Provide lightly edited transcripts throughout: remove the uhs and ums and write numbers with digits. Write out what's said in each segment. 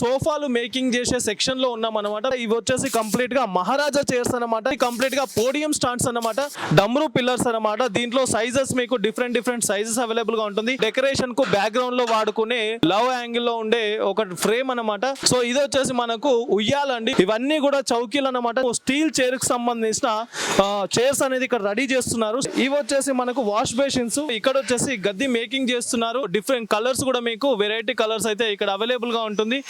సోఫాలు మేకింగ్ చేసే సెక్షన్ లో ఉన్నాం అనమాట. ఇవి వచ్చేసి కంప్లీట్ గా మహారాజా చైర్స్ అనమాట. కంప్లీట్ గా పోడియం స్టాండ్స్ అనమాట, డమ్రు పిల్లర్స్ అనమాట. దీంట్లో సైజెస్ మీకు డిఫరెంట్ సైజెస్ అవైలబుల్ గా ఉంటుంది. డెకరేషన్ కు బ్యాక్గ్రౌండ్ లో వాడుకునే లవ్ యాంగిల్ లో ఉండే ఒక ఫ్రేమ్ అనమాట. సో ఇది వచ్చేసి మనకు ఉయ్యాలండి. ఇవన్నీ కూడా చౌకీలు అనమాట. స్టీల్ చైర్ కి సంబంధించిన చైర్స్ అనేది ఇక్కడ రెడీ చేస్తున్నారు. ఇవి వచ్చేసి మనకు వాష్ బేసిన్స్. ఇక్కడ వచ్చేసి గద్ది మేకింగ్ చేస్తున్నారు. డిఫరెంట్ కలర్స్ కూడా మీకు వెరైటీ కలర్స్ అయితే ఇక్కడ అవైలబుల్ గా ఉంటుంది.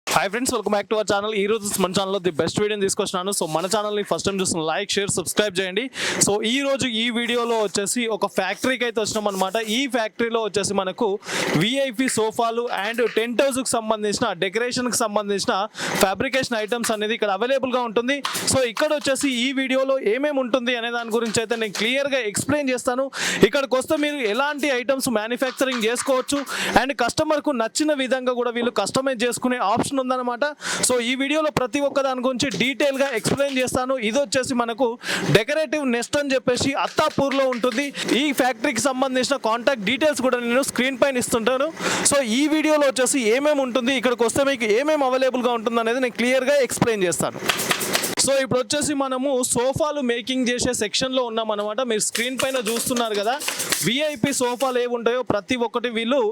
Hi friends, welcome back to our channel. ఈ రోజు మన ఛానల్లో ది బెస్ట్ వీడియోని తీసుకొచ్చినాను. సో మన ఛానల్ని ఫస్ట్ టైం చూస్తున్న లైక్, షేర్, సబ్స్క్రైబ్ చేయండి. సో ఈ రోజు ఈ వీడియోలో వచ్చేసి ఒక ఫ్యాక్టరీకి అయితే వచ్చినాం అనమాట. ఈ ఫ్యాక్టరీలో వచ్చేసి మనకు విఐపి సోఫాలు అండ్ టెంట్ హౌస్కి సంబంధించిన డెకరేషన్కి సంబంధించిన ఫ్యాబ్రికేషన్ ఐటమ్స్ అనేది ఇక్కడ అవైలబుల్గా ఉంటుంది. సో ఇక్కడ వచ్చేసి ఈ వీడియోలో ఏమేమి ఉంటుంది అనే దాని గురించి అయితే నేను క్లియర్గా ఎక్స్ప్లెయిన్ చేస్తాను. ఇక్కడికి వస్తే మీరు ఎలాంటి ఐటమ్స్ మ్యానుఫ్యాక్చరింగ్ చేసుకోవచ్చు అండ్ కస్టమర్కు నచ్చిన విధంగా కూడా వీళ్ళు కస్టమైజ్ చేసుకునే ఆప్షన్ ఉందన్నమాట. సో ఈ వీడియోలో ప్రతి ఒక్క దాని గురించి డీటెయిల్ గా ఎక్స్ప్లెయిన్ చేస్తాను. ఇది వచ్చేసి మనకు డెకరేటివ్ నెస్ట్ అని చెప్పేసి అత్తాపూర్ లో ఉంటుంది. ఈ ఫ్యాక్టరీకి సంబంధించిన కాంటాక్ట్ డీటెయిల్స్ కూడా నేను స్క్రీన్ పైన ఇస్తుంటాను. సో ఈ వీడియోలో వచ్చేసి ఏమేమి ఉంటుంది, ఇక్కడికి వస్తే మీకు ఏమేమి అవైలబుల్ గా ఉంటుంది అనేది నేను క్లియర్ గా ఎక్స్ప్లెయిన్ చేస్తాను. సో ఇప్పుడు వచ్చేసి మనము సోఫాలు మేకింగ్ చేసే సెక్షన్ లో ఉన్నాం అనమాట. మీరు స్క్రీన్ పైన చూస్తున్నారు కదా, విఐపి సోఫాలు ఏవి ఉంటాయో ప్రతి ఒక్కటి వీళ్ళు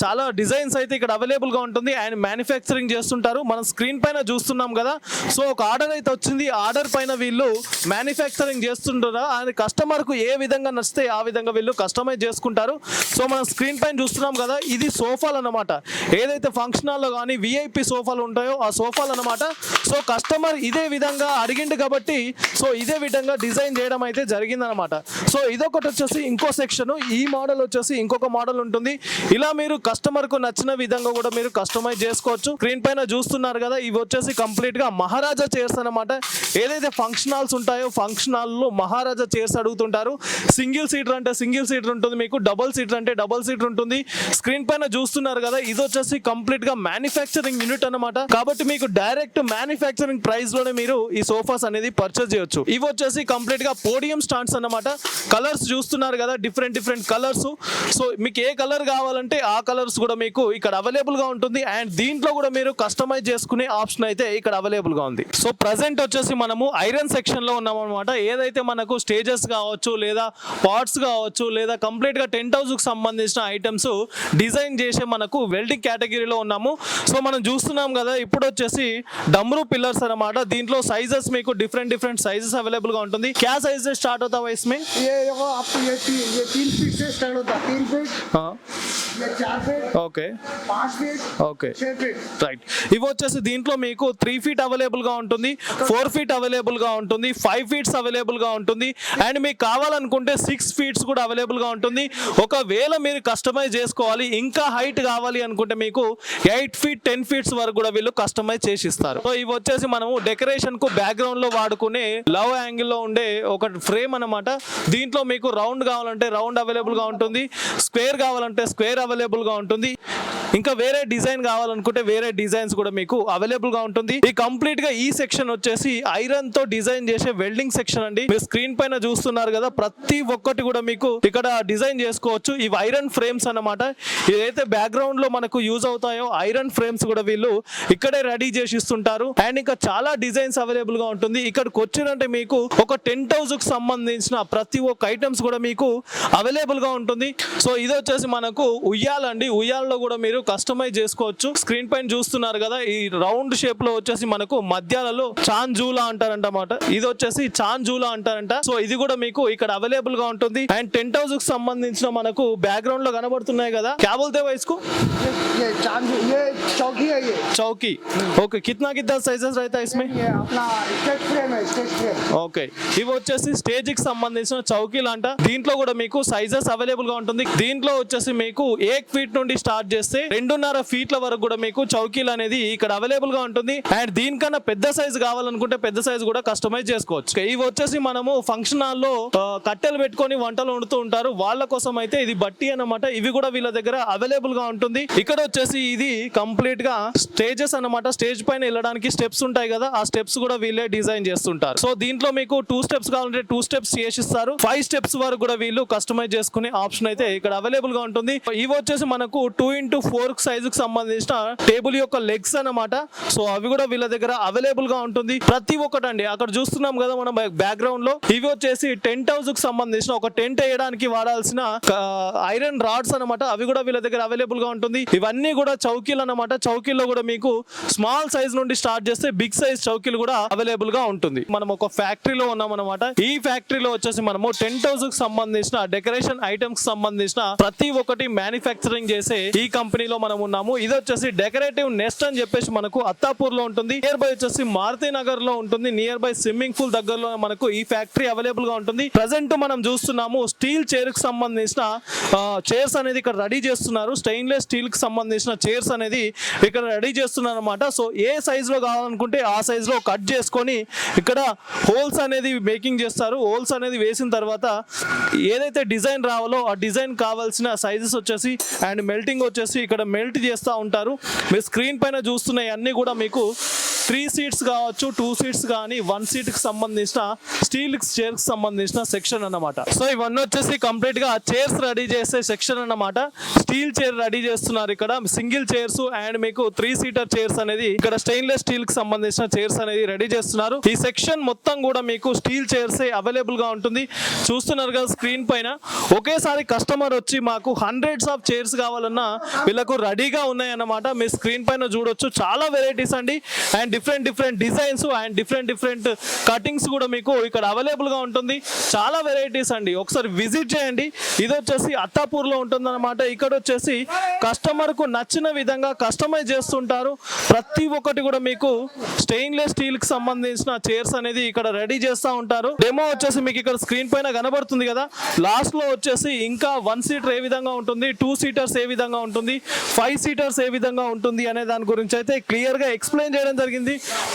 చాలా డిజైన్స్ అయితే ఇక్కడ అవైలబుల్ గా ఉంటుంది అండ్ మ్యానుఫ్యాక్చరింగ్ చేస్తుంటారు. మనం స్క్రీన్ పైన చూస్తున్నాం కదా. సో ఒక ఆర్డర్ అయితే వచ్చింది. ఆర్డర్ పైన వీళ్ళు మ్యానుఫ్యాక్చరింగ్ చేస్తుంటారు అండ్ కస్టమర్ కు ఏ విధంగా నచ్చితే ఆ విధంగా వీళ్ళు కస్టమైజ్ చేసుకుంటారు. సో మనం స్క్రీన్ పైన చూస్తున్నాం కదా, ఇది సోఫాలు అనమాట. ఏదైతే ఫంక్షన్ హాల్లో కానీ విఐపి సోఫాలు ఉంటాయో ఆ సోఫాలు అనమాట. సో కస్టమర్ ఇదే విధంగా అడిగిండు కాబట్టి సో ఇదే విధంగా డిజైన్ చేయడం అయితే జరిగిందనమాట. సో ఇదొకటి వచ్చేసి ఇంకో సెక్షన్. ఈ మోడల్ వచ్చేసి ఇంకొక మోడల్ ఉంటుంది. ఇలా మీరు కస్టమర్ కు నచ్చిన విధంగా కూడా మీరు కస్టమైజ్ చేసుకోవచ్చు. స్క్రీన్ పైన చూస్తున్నారు కదా, ఇవి వచ్చేసి కంప్లీట్ గా మహారాజా చైర్స్ అనమాట. ఏదైతే ఫంక్షన్ హాల్స్ ఉంటాయో ఫంక్షన్ హాల్లో మహారాజా చైర్స్ అడుగుతుంటారు. సింగిల్ సీటర్ అంటే సింగిల్ సీటర్ ఉంటుంది, మీకు డబుల్ సీటర్ అంటే డబుల్ సీటర్ ఉంటుంది. స్క్రీన్ పైన చూస్తున్నారు కదా, ఇది వచ్చేసి కంప్లీట్ గా మ్యానుఫ్యాక్చరింగ్ యూనిట్ అనమాట. కాబట్టి మీకు డైరెక్ట్ మ్యానుఫ్యాక్చరింగ్ ప్రైస్ లోనే మీరు ఈ సోఫాస్ అనేది పర్చేస్ చేయొచ్చు. ఇవి వచ్చేసి కంప్లీట్ గా పోడియం స్టాండ్స్ అన్నమాట. కలర్స్ చూస్తున్నారు కదా, డిఫరెంట్ కలర్స్. సో మీకు ఏ కలర్ కావాలంటే ఆ కలర్స్ కూడా మీకు ఇక్కడ అవైలబుల్ గా ఉంటుంది అండ్ దీంట్లో కూడా మీరు కస్టమైజ్ చేసుకునే ఆప్షన్ అయితే ఇక్కడ అవైలబుల్ గా ఉంది. సో ప్రెసెంట్ వచ్చేసి మనము ఐరన్ సెక్షన్ లో ఉన్నాం అనమాట. ఏదైతే మనకు స్టేజెస్ కావచ్చు లేదా పాట్స్ కావచ్చు లేదా కంప్లీట్ గా టెంట్ హౌస్ కు సంబంధించిన ఐటమ్స్ డిజైన్ చేసే మనకు వెల్డింగ్ కేటగిరీలో ఉన్నాము. సో మనం చూస్తున్నాం కదా, ఇప్పుడు వచ్చేసి డమ్రు పిల్లర్స్ అనమాట. దీంట్లో साइजेस में को डिफरेंट साइजेस अवेलेबल का ఉంటుంది. क्या साइज से स्टार्ट होता है इसमें? ये देखो आपको ये 3 फीट से स्टार्ट होता है. 3 फीट, हाँ, ये 4 feet, okay, 5 feet, okay, 6 feet. Right. ఇవి వచ్చేసి దీంట్లో మీకు 3 ఫీట్ అవైలబుల్ గా ఉంటుంది, 4 ఫీట్ అవైలబుల్ గా ఉంటుంది, 5 ఫీట్స్ అవైలబుల్ గా ఉంటుంది అండ్ మీకు కావాలనుకుంటే 6 ఫీట్స్ కూడా అవైలబుల్ గా ఉంటుంది. ఒకవేళ మీరు కస్టమైజ్ చేసుకోవాలి ఇంకా హైట్ కావాలి అనుకుంటే మీకు 8 ఫీట్ 10 ఫీట్స్ వరకు కూడా వీళ్ళు కస్టమైజ్ చేసి ఇస్తారు. సో ఇవి వచ్చేసి మనము డెకరేషన్ కు బ్యాక్గ్రౌండ్ లో వాడుకునే లవ్ యాంగిల్ లో ఉండే ఒక ఫ్రేమ్ అనమాట. దీంట్లో మీకు రౌండ్ కావాలంటే రౌండ్ అవైలబుల్ గా ఉంటుంది, స్క్వేర్ కావాలంటే స్క్వేర్ అవైలబుల్ గా ఉంటుంది, ఇంకా వేరే డిజైన్ కావాలనుకుంటే వేరే డిజైన్స్ కూడా మీకు అవైలబుల్ గా ఉంటుంది. ఈ కంప్లీట్ గా ఈ సెక్షన్ వచ్చేసి ఐరన్ తో డిజైన్ చేసే వెల్డింగ్ సెక్షన్ అండి. మీరు స్క్రీన్ పైన చూస్తున్నారు కదా, ప్రతి ఒక్కటి కూడా మీకు ఇక్కడ డిజైన్ చేసుకోవచ్చు. ఇవి ఐరన్ ఫ్రేమ్స్ అన్నమాట. ఏదైతే బ్యాక్గ్రౌండ్ లో మనకు యూజ్ అవుతాయో ఐరన్ ఫ్రేమ్స్ కూడా వీళ్ళు ఇక్కడే రెడీ చేసి ఇస్తుంటారు అండ్ ఇంకా చాలా డిజైన్స్ అవైలబుల్ గా ఉంటుంది. ఇక్కడికి వచ్చినంటే మీకు ఒక టెంట్ హౌస్ కు సంబంధించిన ప్రతి ఒక్క ఐటమ్స్ కూడా మీకు అవైలబుల్ గా ఉంటుంది. సో ఇది వచ్చేసి మనకు ఉయ్యాలండి. ఉయ్యాలలో కూడా మీరు కస్టమైజ్ చేసుకోవచ్చు. స్క్రీన్ పైన చూస్తున్నారు కదా, ఈ రౌండ్ షేప్ లో వచ్చేసి మనకు మధ్యాలలో చాంజూలా అంటారంటమాట. ఇది వచ్చేసి చాంజూలా అంటారంట. సో ఇది కూడా మీకు ఇక్కడ అవైలబుల్ గా ఉంటుంది అండ్ టెంట్ హౌస్ కు సంబంధించిన మనకు బ్యాక్గ్రౌండ్ లో కనబడుతున్నాయి కదా, क्या बोलते हैं इसको? ये चौकी है. ये चौकी. ओके, कितना साइजेस रहता है इसमें? ये अपना स्टेज फ्रेम है, स्टेज फ्रेम. ఓకే, ఇవి వచ్చేసి స్టేజ్ కి సంబంధించిన చౌకీలు అంట. దీంట్లో కూడా మీకు సైజెస్ అవైలబుల్ గా ఉంటుంది. దీంట్లో వచ్చేసి మీకు 1 ఫీట్ నుండి స్టార్ట్ చేస్తే 2.5 ఫీట్ల వరకు కూడా మీకు చౌకీలు అనేది ఇక్కడ అవైలబుల్ గా ఉంటుంది. అండ్ దీనికన్నా పెద్ద సైజ్ కావాలనుకుంటే పెద్ద సైజ్ కూడా కస్టమైజ్ చేసుకోవచ్చు. ఇవి వచ్చేసి మనము ఫంక్షన్ హాల్లో కట్టెలు పెట్టుకొని వంటలు వండుతూ ఉంటారు, వాళ్ళ కోసం అయితే ఇది బట్టి అన్నమాట. ఇవి కూడా వీళ్ళ దగ్గర అవైలబుల్ గా ఉంటుంది. ఇక్కడ వచ్చేసి ఇది కంప్లీట్ గా స్టేజెస్ అన్నమాట. స్టేజ్ పైన వెళ్ళడానికి స్టెప్స్ ఉంటాయి కదా, ఆ స్టెప్స్ కూడా వీళ్ళే డిజైన్ చేస్తుంటారు. సో దీంట్లో మీకు 2 స్టెప్స్ కావాలంటే 2 స్టెప్స్ చేసిస్తారు. 5 స్టెప్స్ వరకు కూడా వీళ్ళు కస్టమైజ్ చేసుకునే ఆప్షన్ అయితే ఇక్కడ అవైలబుల్ గా ఉంటుంది. ఇవి వచ్చేసి మనకు 2x4 సైజు కి సంబంధించిన టేబుల్ యొక్క లెగ్స్ అన్నమాట. సో అవి కూడా వీళ్ళ దగ్గర అవైలబుల్ గా ఉంటుంది. ప్రతి ఒక్కటి అండి అక్కడ చూస్తున్నాం కదా మనం బ్యాక్గ్రౌండ్ లో, ఇవి వచ్చేసి టెంట్ హౌస్ కి సంబంధించిన ఒక టెంట్ వేయడానికి వాడాల్సిన ఐరన్ రాడ్స్ అన్నమాట. అవి కూడా వీళ్ళ దగ్గర అవైలబుల్ గా ఉంటుంది. ఇవన్నీ కూడా చౌకీలు అన్నమాట. చౌకీల్లో కూడా మీకు స్మాల్ సైజ్ నుండి స్టార్ట్ చేస్తే బిగ్ సైజ్ చౌకీలు కూడా అవైలబుల్ గా ఉంటుంది. మనం ఒక ఫ్యాక్టరీలో ఉన్నాం అన్నమాట. ఈ ఫ్యాక్టరీలో వచ్చేసి మనము టెంట్ హౌస్ కి సంబంధించిన డెకరేషన్ ఐటమ్స్ కి సంబంధించిన ప్రతి ఒక్కటి మ్యానుఫ్యాక్చరింగ్ చేసే ఈ కంపెనీలో మనం ఉన్నాము. ఇది వచ్చేసి డెకరేటివ్ నెస్ట్ అని చెప్పేసి మనకు అత్తాపూర్ లో ఉంటుంది. నియర్ బై వచ్చేసి మారుతి నగర్ లో ఉంటుంది. నియర్ బై స్విమ్మింగ్ పూల్ దగ్గరలో మనకు ఈ ఫ్యాక్టరీ అవైలబుల్ గా ఉంటుంది. ప్రెసెంట్ మనం చూస్తున్నాము స్టీల్ చైర్ కి సంబంధించిన చైర్స్ అనేది ఇక్కడ రెడీ చేస్తున్నారు. స్టెయిన్లెస్ స్టీల్ కి సంబంధించిన చైర్స్ అనేది ఇక్కడ రెడీ చేస్తున్నారు అనమాట. సో ఏ సైజ్ లో కావాలనుకుంటే ఆ సైజ్ లో కట్ చేసుకొని ఇక్కడ హోల్స్ అనేది మేకింగ్ చేస్తారు. హోల్స్ అనేది వేసిన తర్వాత ఏదైతే డిజైన్ రావాలో ఆ డిజైన్ కావాల్సిన సైజెస్ వచ్చేసి అండ్ మెల్టింగ్ వచ్చేసి ఇక్కడ మెల్ట్ చేస్తూ ఉంటారు. మీరు స్క్రీన్ పైన చూస్తున్నాయి అన్ని కూడా మీకు 3 సీట్స్ కావచ్చు, 2 సీట్స్ కానీ 1 సీట్ కి సంబంధించిన స్టీల్ చైర్ కి సంబంధించిన సెక్షన్ అన్నమాట. సో ఇవన్నీ వచ్చేసి కంప్లీట్ గా చైర్స్ రెడీ చేసే సెక్షన్ అన్నమాట. స్టీల్ చైర్ రెడీ చేస్తున్నారు ఇక్కడ, సింగిల్ చైర్స్ అండ్ మీకు 3 సీటర్ చైర్స్ అనేది ఇక్కడ స్టెయిన్లెస్ స్టీల్ కి సంబంధించిన చైర్స్ అనేది రెడీ చేస్తున్నారు. ఈ సెక్షన్ మొత్తం కూడా మీకు స్టీల్ చైర్స్ అవైలబుల్ గా ఉంటుంది. చూస్తున్నారు కదా స్క్రీన్ పైన. ఒకేసారి కస్టమర్ వచ్చి మాకు హండ్రెడ్స్ ఆఫ్ చైర్స్ కావాలన్నా వీళ్ళకు రెడీగా ఉన్నాయన్నమాట. మీ స్క్రీన్ పైన చూడొచ్చు చాలా వెరైటీస్ అండి. And different designs and different cuttings కూడా మీకు ఇక్కడ అవైలబుల్ గా ఉంటుంది. చాలా వెరైటీస్ అండి, ఒకసారి విజిట్ చేయండి. ఇది వచ్చేసి అత్తాపూర్ లో ఉంటుంది అనమాట. ఇక్కడ వచ్చేసి కస్టమర్ కు నచ్చిన విధంగా కస్టమైజ్ చేస్తుంటారు. ప్రతి ఒక్కటి కూడా మీకు స్టెయిన్లెస్ స్టీల్ కి సంబంధించిన చైర్స్ అనేది ఇక్కడ రెడీ చేస్తూ ఉంటారు. డెమో వచ్చేసి మీకు ఇక్కడ స్క్రీన్ పైన కనబడుతుంది కదా. లాస్ట్ లో వచ్చేసి ఇంకా 1 సీటర్ ఏ విధంగా ఉంటుంది, 2 సీటర్స్ ఏ విధంగా ఉంటుంది, 5 సీటర్స్ ఏ విధంగా ఉంటుంది అనే దాని గురించి అయితే క్లియర్ గా ఎక్స్ప్లెయిన్ చేయడం జరిగింది.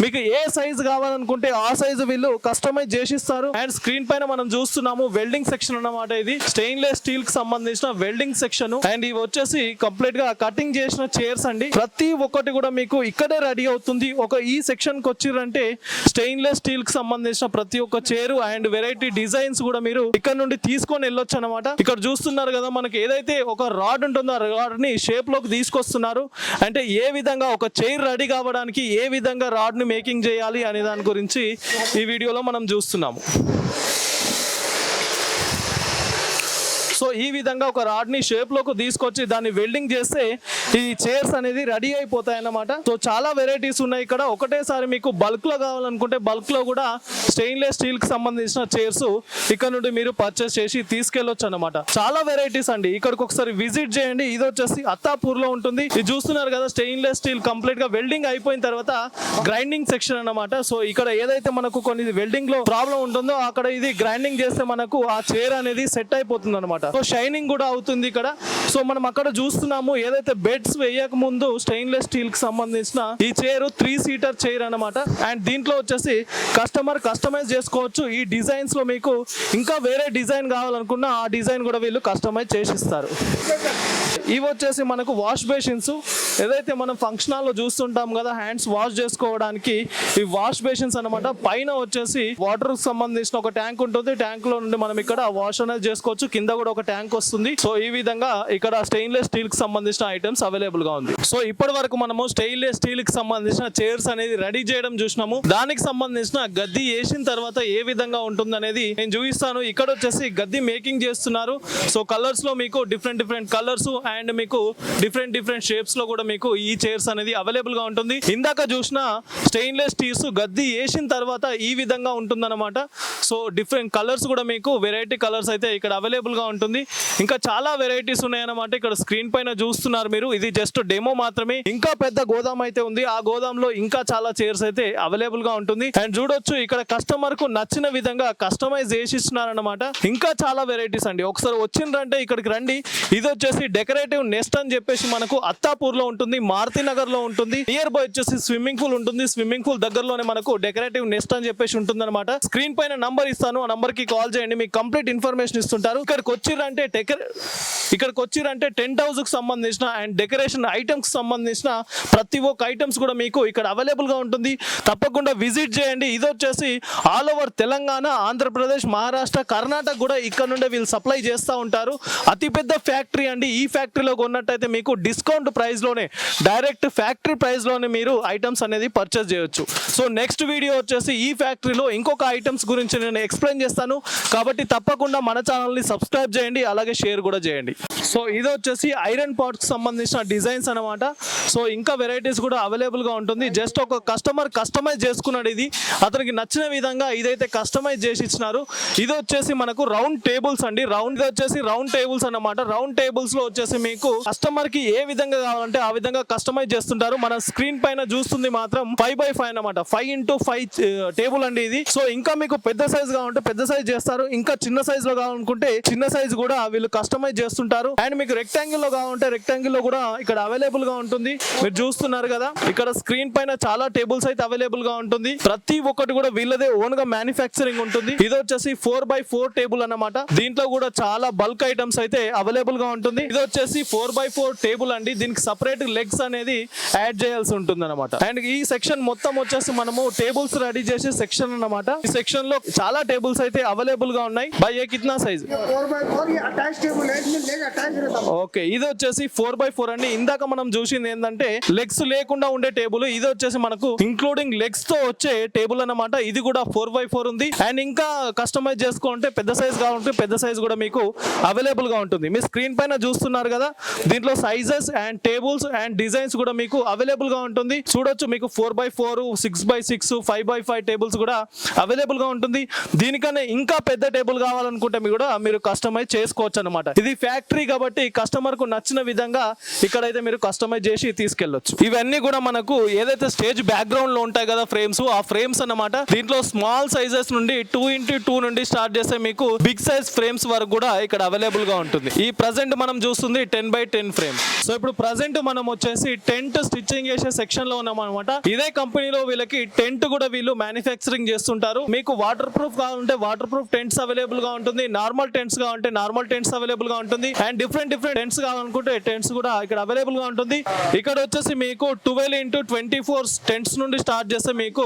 మీకు ఏ సైజ్ కావాలనుకుంటే ఆ సైజు వీళ్ళు కస్టమైజ్ చేసిస్తారు. అండ్ స్క్రీన్ పైన మనం చూస్తున్నాము వెల్డింగ్ సెక్షన్ అన్నమాట. ఇది స్టెయిన్లెస్ స్టీల్ కి సంబంధించిన వెల్డింగ్ సెక్షన్. అండ్ ఇవి వచ్చేసి కంప్లీట్ గా కటింగ్ చేసిన చైర్స్ అండి. ప్రతి ఒక్కటి కూడా మీకు ఇక్కడే రెడీ అవుతుంది. ఈ సెక్షన్ కి వచ్చిరంటే స్టెయిన్లెస్ స్టీల్ కి సంబంధించిన ప్రతి ఒక్క చైర్ అండ్ వెరైటీ డిజైన్స్ కూడా మీరు ఇక్కడ నుండి తీసుకొని వెళ్ళొచ్చు అనమాట. ఇక్కడ చూస్తున్నారు కదా మనకి ఏదైతే ఒక రాడ్ ఉంటుందో ఆ రాడ్ ని షేప్ లోకి తీసుకొస్తున్నారు. అంటే ఏ విధంగా ఒక చైర్ రెడీ కావడానికి ఏ విధంగా రాడ్ ని మేకింగ్ చేయాలి అనే దాని గురించి ఈ వీడియోలో మనం చూస్తున్నాము. సో ఈ విధంగా ఒక రాడ్ ని షేప్ లోకి తీసుకొచ్చి దాన్ని వెల్డింగ్ చేస్తే ఈ చైర్స్ అనేది రెడీ అయిపోతాయి అన్నమాట. సో చాలా వెరైటీస్ ఉన్నాయి ఇక్కడ. ఒకటేసారి మీకు బల్క్ లో కావాలనుకుంటే బల్క్ లో కూడా స్టెయిన్లెస్ స్టీల్ కి సంబంధించిన చైర్స్ ఇక్కడ నుండి మీరు పర్చేస్ చేసి తీసుకెళ్లొచ్చు అన్నమాట. చాలా వెరైటీస్ అండి, ఇక్కడికి ఒకసారి విజిట్ చేయండి. ఇది వచ్చేసి అత్తాపూర్ లో ఉంటుంది. ఇది చూస్తున్నారు కదా స్టెయిన్లెస్ స్టీల్ కంప్లీట్ గా వెల్డింగ్ అయిపోయిన తర్వాత గ్రైండింగ్ సెక్షన్ అన్నమాట. సో ఇక్కడ ఏదైతే మనకు కొన్ని వెల్డింగ్ లో ప్రాబ్లం ఉంటుందో అక్కడ ఇది గ్రైండింగ్ చేస్తే మనకు ఆ చైర్ అనేది సెట్ అయిపోతుంది అనమాట. సో షైనింగ్ కూడా అవుతుంది ఇక్కడ. సో మనం అక్కడ చూస్తున్నాము ఏదైతే బెడ్స్ వేయక ముందు స్టెయిన్లెస్ స్టీల్ కి సంబంధించిన ఈ చైర్ 3 సీటర్ చైర్ అన్నమాట. అండ్ దీంట్లో వచ్చేసి కస్టమర్ కస్టమైజ్ చేసుకోవచ్చు. ఈ డిజైన్స్ లో మీకు ఇంకా వేరే డిజైన్ కావాలనుకున్నా ఆ డిజైన్ కూడా వీళ్ళు కస్టమైజ్ చేసిస్తారు. ఇవి వచ్చేసి మనకు వాష్ బేసిన్స్. ఏదైతే మనం ఫంక్షన్ హాల్లో చూస్తుంటాం కదా హ్యాండ్స్ వాష్ చేసుకోవడానికి ఈ వాష్ బేసిన్స్ అన్నమాట. పైన వచ్చేసి వాటర్ కి సంబంధించిన ఒక ట్యాంక్ ఉంటుంది. ట్యాంక్ లో నుండి మనం ఇక్కడ వాష్ అనేది చేసుకోవచ్చు. కింద కూడా ఒక ట్యాంక్ వస్తుంది. సో ఈ విధంగా ఇక్కడ స్టెయిన్లెస్ స్టీల్ కి సంబంధించిన ఐటమ్స్ అవైలబుల్ గా ఉంది. సో ఇప్పటి వరకు మనము స్టెయిన్లెస్ స్టీల్ కి సంబంధించిన చైర్స్ అనేది రెడీ చేయడం చూసినాము. దానికి సంబంధించిన గద్దె వేసిన తర్వాత ఏ విధంగా ఉంటుంది అనేది నేను చూపిస్తాను. ఇక్కడ వచ్చేసి గద్దె మేకింగ్ చేస్తున్నారు. సో కలర్స్ లో మీకు డిఫరెంట్ కలర్స్ అండ్ మీకు డిఫరెంట్ షేప్స్ లో కూడా మీకు ఈ చైర్స్ అనేది అవైలబుల్ గా ఉంటుంది. ఇందాక చూసిన స్టెయిన్లెస్ స్టీల్స్ గద్దె వేసిన తర్వాత ఈ విధంగా ఉంటుంది అనమాట. సో డిఫరెంట్ కలర్స్ కూడా మీకు వెరైటీ కలర్స్ అయితే ఇక్కడ అవైలబుల్ గా ఉంటుంది. ఉంటుంది. ఇంకా చాలా వెరైటీస్ ఉన్నాయన్నమాట. ఇక్కడ స్క్రీన్ పైన చూస్తున్నారు మీరు, ఇది జస్ట్ డెమో మాత్రమే. ఇంకా పెద్ద గోదాం అయితే ఉంది, ఆ గోదాంలో ఇంకా చాలా చైర్స్ అయితే అవైలబుల్ గా ఉంటుంది. అండ్ చూడొచ్చు ఇక్కడ కస్టమర్ కు నచ్చిన విధంగా కస్టమైజ్ చేసి ఇస్తున్నారన్నమాట. ఇంకా చాలా వెరైటీస్ అండి, ఒకసారి వచ్చిండ్రంటే ఇక్కడికి రండి. ఇది వచ్చేసి డెకరేటివ్ నెస్ట్ అని చెప్పేసి మనకు అత్తాపూర్ లో ఉంటుంది, మారుతి నగర్ లో ఉంటుంది. నియర్ బై వచ్చేసి స్విమ్మింగ్ పూల్ ఉంటుంది, స్విమ్మింగ్ పూల్ దగ్గరలోనే మనకు డెకరేటివ్ నెస్ట్ అని చెప్పేసి ఉంటుంది అనమాట. స్క్రీన్ పైన నంబర్ ఇస్తాను, ఆ నంబర్ కి కాల్ చేయండి, మీకు కంప్లీట్ ఇన్ఫర్మేషన్ ఇస్తుంటారు. ఇక్కడికి వచ్చిరంటే టెంట్ హౌస్ కు సంబంధించిన అండ్ డెకరేషన్ ఐటమ్స్ కి సంబంధించిన ప్రతి ఒక్క ఐటమ్స్ కూడా మీకు ఇక్కడ అవైలబుల్ గా ఉంటుంది. తప్పకుండా విజిట్ చేయండి. ఇది వచ్చేసి ఆల్ ఓవర్ తెలంగాణ, ఆంధ్రప్రదేశ్, మహారాష్ట్ర, కర్ణాటక కూడా ఇక్కడ నుండే వీళ్ళు సప్లై చేస్తూ ఉంటారు. అతిపెద్ద ఫ్యాక్టరీ అండి. ఈ ఫ్యాక్టరీలో కొన్నట్టయితే మీకు డిస్కౌంట్ ప్రైస్ లోనే, డైరెక్ట్ ఫ్యాక్టరీ ప్రైస్ లోనే మీరు ఐటమ్స్ అనేది పర్చేస్ చేయొచ్చు. సో నెక్స్ట్ వీడియో వచ్చేసి ఈ ఫ్యాక్టరీలో ఇంకొక ఐటమ్స్ గురించి నేను ఎక్స్ప్లెయిన్ చేస్తాను. కాబట్టి తప్పకుండా మన ఛానల్ని సబ్స్క్రైబ్ చేయండి, అలాగే షేర్ కూడా చేయండి. సో ఇది వచ్చేసి ఐరన్ పాట్స్ సంబంధించిన డిజైన్స్ అనమాట. సో ఇంకా వెరైటీస్ కూడా అవైలబుల్ గా ఉంటుంది. జస్ట్ ఒక కస్టమర్ కస్టమైజ్ చేసుకున్నాడు, ఇది అతనికి నచ్చిన విధంగా ఇదైతే కస్టమైజ్ చేసి ఇచ్చినారు. ఇది వచ్చేసి మనకు రౌండ్ టేబుల్స్ అండి. ఇది వచ్చేసి రౌండ్ టేబుల్స్ అన్నమాట. రౌండ్ టేబుల్స్ లో వచ్చేసి మీకు కస్టమర్ కి ఏ విధంగా కావాలంటే ఆ విధంగా కస్టమైజ్ చేస్తుంటారు. మన స్క్రీన్ పైన చూస్తుంది మాత్రం 5x5 అన్నమాట, 5x5 టేబుల్ అండి ఇది. సో ఇంకా మీకు పెద్ద సైజ్ కావాలంటే పెద్ద సైజ్ చేస్తారు, ఇంకా చిన్న సైజ్ లో కావాలనుకుంటే చిన్న సైజ్ కూడా వీళ్ళు కస్టమైజ్ చేస్తుంటారు. అండ్ మీకు రెక్టాంగిల్ లో కావాలంటే రెక్టాంగిల్ లో కూడా ఇక్కడ అవైలబుల్ గా ఉంటుంది. మీరు చూస్తున్నారు కదా, ఇక్కడ స్క్రీన్ పైన చాలా టేబుల్స్ అయితే అవైలబుల్ గా ఉంటుంది. ప్రతి ఒక్కటి కూడా వీళ్ళదే ఓన్ గా మ్యానుఫ్యాక్చరింగ్ ఉంటుంది. ఇది వచ్చేసి 4x4 టేబుల్ అన్నమాట. దీంట్లో కూడా చాలా బల్క్ ఐటమ్స్ అయితే అవైలబుల్ గా ఉంటుంది. ఇది వచ్చేసి 4x4 టేబుల్ అండి. దీనికి సపరేట్ లెగ్స్ అనేది యాడ్ చేయాల్సి ఉంటుంది అనమాట. అండ్ ఈ సెక్షన్ మొత్తం వచ్చేసి మనము టేబుల్స్ రెడీ చేసే సెక్షన్ అన్నమాట. ఈ సెక్షన్ లో చాలా టేబుల్స్ అయితే అవైలబుల్ గా ఉన్నాయి. By A కిतना size? 4x4 ये अटैच टेबल है, इसमें लेग अटैच रहता है. ఓకే, ఇది వచ్చేసి 4x4 అండి. ఇందాక మనం చూసింది ఏంటంటే లెగ్స్ లేకుండా ఉండే టేబుల్, ఇది వచ్చేసి మనకు ఇంక్లూడింగ్ లెగ్స్ తో వచ్చే టేబుల్ అన్నమాట. ఇది కూడా 4x4 ఉంది. అండ్ ఇంకా కస్టమైజ్ చేసుకోవాలంటే పెద్ద సైజ్ కావాలంటే పెద్ద సైజ్ కూడా మీకు అవైలబుల్ గా ఉంటుంది. మీ స్క్రీన్ పైన చూస్తున్నారు కదా, దీంట్లో sizes and tables and designs కూడా మీకు అవైలబుల్ గా ఉంటుంది. చూడొచ్చు, మీకు 4x4, 6x6, 5x5 టేబుల్స్ కూడా అవైలబుల్ గా ఉంటుంది. దీనికన్నా ఇంకా పెద్ద టేబుల్ కావాలనుకుంటే మీరు కస్టమైజ్ చేసుకోవచ్చు అనమాట. ఇది ఫ్యాక్టరీ కాబట్టి కస్టమర్ కు నచ్చిన విధంగా ఇక్కడైతే మీరు కస్టమైజ్ చేసి తీసుకెళ్లొచ్చు. ఇవన్నీ కూడా మనకు ఏదైతే స్టేజ్ బ్యాక్గ్రౌండ్ లో ఉంటాయి కదా ఫ్రేమ్స్, ఆ ఫ్రేమ్స్ అన్నమాట. దీంట్లో స్మాల్ సైజెస్ నుండి 2x2 నుండి స్టార్ట్ చేస్తే మీకు బిగ్ సైజ్ ఫ్రేమ్స్ వరకు కూడా ఇక్కడ అవైలబుల్ గా ఉంటుంది. ఈ ప్రజెంట్ మనం చూస్తుంది 10x10 ఫ్రేమ్. సో ఇప్పుడు ప్రజెంట్ మనం వచ్చేసి టెంట్ స్టిచ్చింగ్ చేసే సెక్షన్ లో ఉన్నాం అనమాట. ఇదే కంపెనీలో వీళ్ళకి టెంట్ కూడా వీళ్ళు మ్యానుఫ్యాక్చరింగ్ చేస్తుంటారు. మీకు వాటర్ ప్రూఫ్ కావాలంటే వాటర్ ప్రూఫ్ టెంట్స్ అవైలబుల్ గా ఉంటుంది, నార్మల్ టెంట్స్ కావాలంటే నార్మల్ టెంట్స్ అవైలబుల్ గా ఉంటుంది. అండ్ డిఫరెంట్ టెంట్స్ కావాలనుకుంటే టెంట్స్ కూడా ఇక్కడ అవైలబుల్ గా ఉంటుంది. ఇక్కడ వచ్చేసి మీకు 12x24 టెంట్స్ నుండి స్టార్ట్ చేస్తే మీకు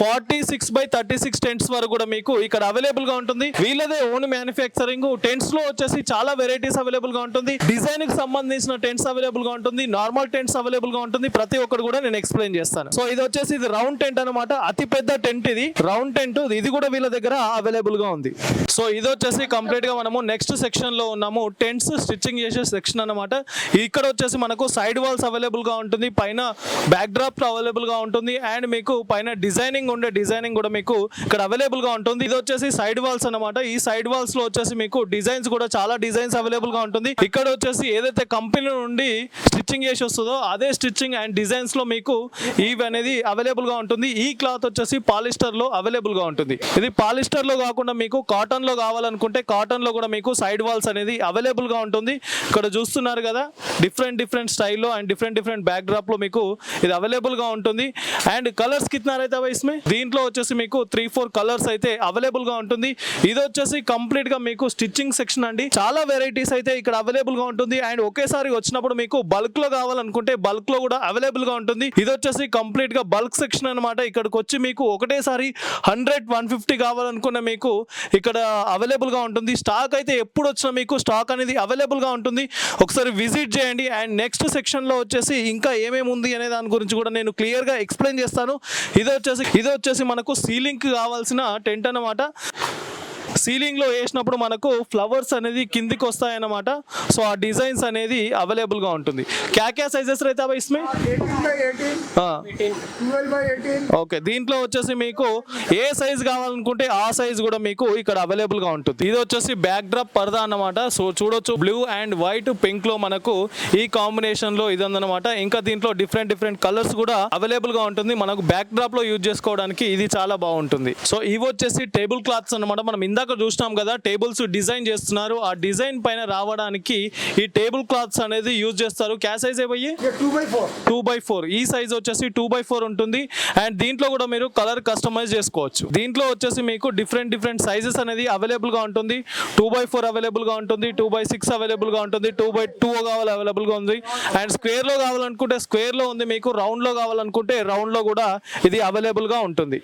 46x36 టెంట్స్ వరకు కూడా మీకు ఇక్కడ అవైలబుల్ గా ఉంటుంది. వీళ్ళదే ఓన్ మ్యానుఫ్యాక్చరింగ్. టెంట్స్ లో వచ్చేసి చాలా వెరైటీస్ అవైలబుల్ గా ఉంటుంది. డిజైన్ కి సంబంధించిన టెంట్స్ అవైలబుల్ గా ఉంటుంది, నార్మల్ టెంట్స్ అవైలబుల్ గా ఉంటుంది. ప్రతి ఒక్కటి కూడా నేను ఎక్స్ప్లెయిన్ చేస్తాను. సో ఇది వచ్చేసి ఇది రౌండ్ టెంట్ అనమాట, అతి పెద్ద టెంట్ ఇది రౌండ్ టెంట్. ఇది కూడా వీళ్ళ దగ్గర అవైలబుల్ గా ఉంది. సో ఇది వచ్చేసి కంప్లీట్ గా మనము నెక్స్ట్ సెక్షన్ లో ఉన్నాము, టెంట్స్ స్టిచ్చింగ్ చేసే సెక్షన్ అనమాట. ఇక్కడ వచ్చేసి మనకు సైడ్ వాల్స్ అవైలబుల్ గా ఉంటుంది, పైన బ్యాక్ డ్రాప్ అవైలబుల్ గా ఉంటుంది. అండ్ మీకు పైన డిజైనింగ్ కూడా మీకు ఇక్కడ అవైలబుల్ గా ఉంటుంది. ఇది వచ్చేసి సైడ్ వాల్స్ అనమాట. ఈ సైడ్ వాల్స్ లో వచ్చేసి మీకు డిజైన్స్ కూడా చాలా డిజైన్స్ అవైలబుల్ గా ఉంటుంది. ఇక్కడ వచ్చేసి ఏదైతే కంపెనీ నుండి స్టిచ్చింగ్ చేసి వస్తుందో అదే స్టిచ్చింగ్ అండ్ డిజైన్స్ లో మీకు ఇవి అనేది అవైలబుల్ గా ఉంటుంది. ఈ క్లాత్ వచ్చేసి పాలిస్టర్ లో అవైలబుల్ గా ఉంటుంది. ఇది పాలిస్టర్ లో కాకుండా మీకు కాటన్ లో కావాలనుకుంటే కాటన్ లో కూడా మీకు సైడ్ వాల్స్ అనేది అవైలబుల్ గా ఉంటుంది. ఇక్కడ చూస్తున్నారు కదా, డిఫరెంట్ స్టైల్లో అండ్ డిఫరెంట్ బ్యాక్ డ్రాప్ లో మీకు ఇది అవైలబుల్ గా ఉంటుంది. అండ్ కలర్స్ కిतना रहता है इसमें? దీంట్లో వచ్చేసి మీకు 3-4 కలర్స్ అయితే అవైలబుల్ గా ఉంటుంది. ఇది వచ్చేసి కంప్లీట్ గా మీకు స్టిచ్చింగ్ సెక్షన్ అండి. చాలా వెరైటీస్ అయితే ఇక్కడ అవైలబుల్ గా ఉంటుంది. అండ్ ఒకేసారి వచ్చినప్పుడు మీకు బల్క్ లో కావాలనుకుంటే బల్క్ లో కూడా అవైలబుల్ గా ఉంటుంది. ఇది వచ్చేసి కంప్లీట్ గా బల్క్ సెక్షన్ అనమాట. ఇక్కడికి వచ్చి మీకు ఒకటేసారి 100-150 కావాలనుకున్న మీకు ఇక్కడ అవైలబుల్ గా ఉంటుంది. స్టాక్ అయితే ఎప్పుడు వచ్చినా మీకు స్టాక్ అనేది అవైలబుల్ గా ఉంటుంది. ఒకసారి విజిట్ చేయండి. అండ్ నెక్స్ట్ సెక్షన్ లో వచ్చేసి ఇంకా ఏమేమి ఉంది అనే దాని గురించి కూడా నేను క్లియర్ గా ఎక్స్ప్లెయిన్ చేస్తాను. ఇది వచ్చేసి మనకు సీలింగ్ కి కావాల్సిన టెంట్ అన్నమాట. సీలింగ్ లో వేసినప్పుడు మనకు ఫ్లవర్స్ అనేది కిందికి వస్తాయన్నమాట. సో ఆ డిజైన్స్ అనేది అవైలబుల్ గా ఉంటుంది. क्या సైజెస్ रहता है इसमें? 18 by 18 ఓకే, దీంట్లో వచ్చేసి మీకు ఏ సైజ్ కావాలనుకుంటే ఆ సైజ్ కూడా మీకు ఇక్కడ అవైలబుల్ గా ఉంటుంది. ఇది వచ్చేసి బ్యాక్ డ్రాప్ పరదా అన్నమాట. సో చూడొచ్చు, బ్లూ అండ్ వైట్ పింక్ లో మనకు ఈ కాంబినేషన్ లో ఇది ఉందన్నమాట. ఇంకా దీంట్లో డిఫరెంట్ కలర్స్ కూడా అవైలబుల్ గా ఉంటుంది. మనకు బ్యాక్ డ్రాప్ లో యూజ్ చేసుకోవడానికి ఇది చాలా బాగుంటుంది. సో ఇవి వచ్చేసి టేబుల్ క్లాత్స్ అన్నమాట. మనం ఇందాక చూసినాం కదా, టేబుల్స్ డిజైన్ చేస్తున్నారు. ఆ డిజైన్ పైన రావడానికి ఈ టేబుల్ క్లాత్స్ అనేది యూజ్ చేస్తారు. క్యా సైజ్ ఏ భయ్యి? ये 2x4 2x4. ఈ సైజ్ వచ్చేసి 2x4 ఉంటుంది. అండ్ దీంట్లో కూడా మీరు కలర్ కస్టమైజ్ చేసుకోవచ్చు. దీంట్లో వచ్చేసి మీకు డిఫరెంట్ సైజెస్ అనేది అవైలబుల్ గా ఉంటుంది. 2x4 అవైలబుల్ గా ఉంటుంది, 2x6 అవైలబుల్ గా ఉంటుంది, 2x2 కావాలి అవైలబుల్ గా ఉంది. అండ్ స్క్వేర్ లో కావాలనుకుంటే స్క్వేర్ లో ఉంది, మీకు రౌండ్ లో కావాలనుకుంటే రౌండ్ లో కూడా ఇది అవైలబుల్ గా ఉంటుంది.